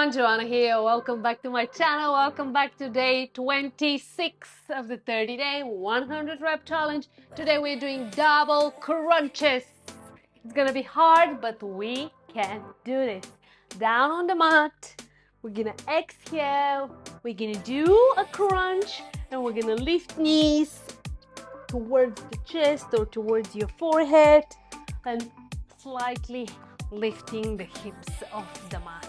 everyone, Joana here. Welcome back to my channel. Welcome back to day 26 of the 30-day 100 rep challenge. Today we're doing double crunches. It's gonna be hard, but we can do this. Down on the mat, we're gonna exhale, we're gonna do a crunch, and we're gonna lift knees towards the chest or towards your forehead and slightly lifting the hips off the mat.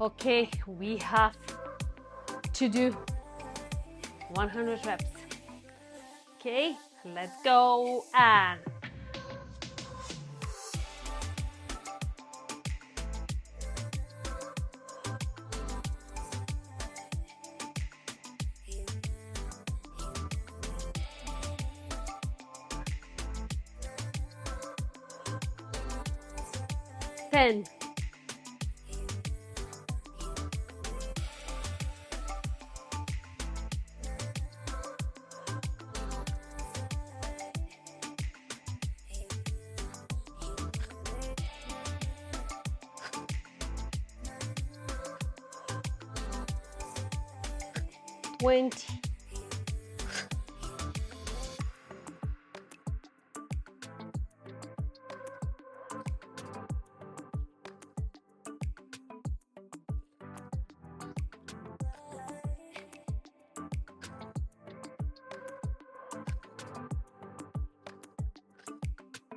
Okay, we have to do 100 reps. Okay, let's go and 10, 20,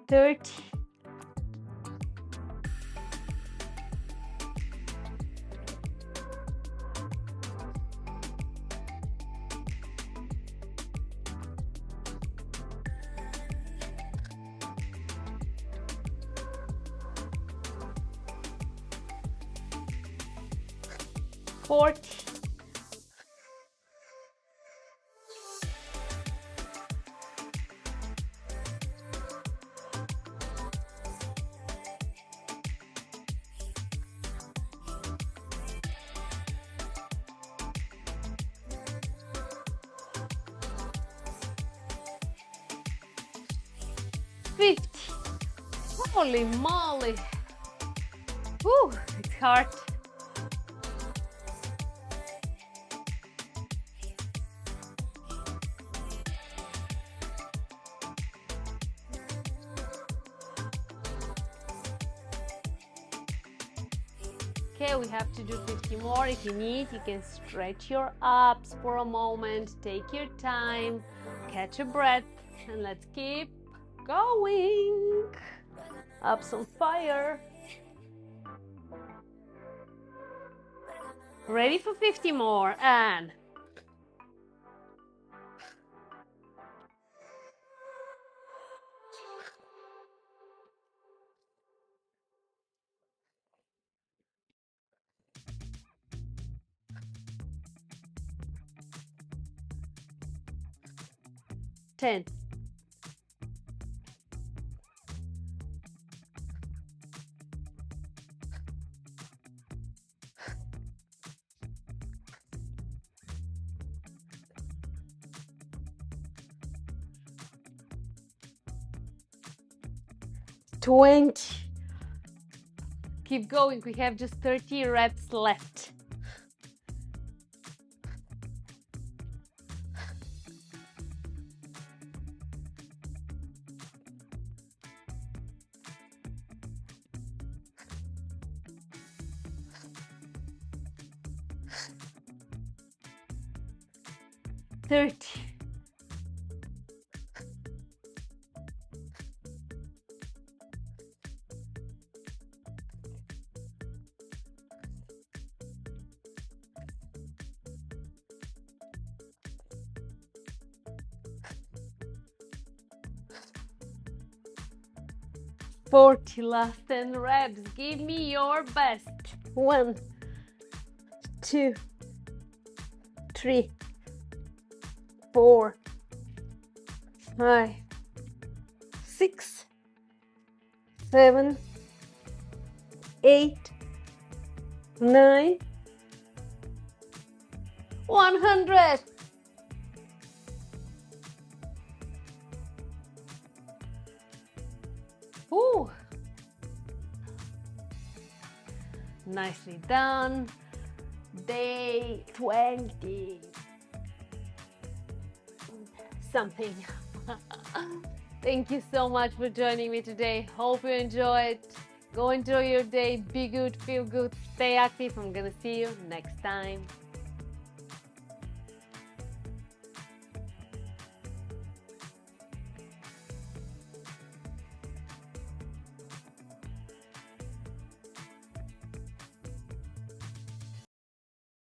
30, 40, 50. Holy moly! Whew, it's hard. Okay, we have to do 50 more. If you need, you can stretch your abs for a moment. Take your time, catch a breath, and let's keep going. Abs on fire. Ready for 50 more, and 10, 20. Keep going. We have just 30 reps left. Thirty. 40, last 10 reps. Give me your best. 1, 2, 3, 4, 5, 6, 7, 8, 9, 100. Ooh. Nicely done. Day 20 something. Thank you so much for joining me today. Hope you enjoyed. Go enjoy your day. Be good, feel good, stay active. I'm gonna see you next time.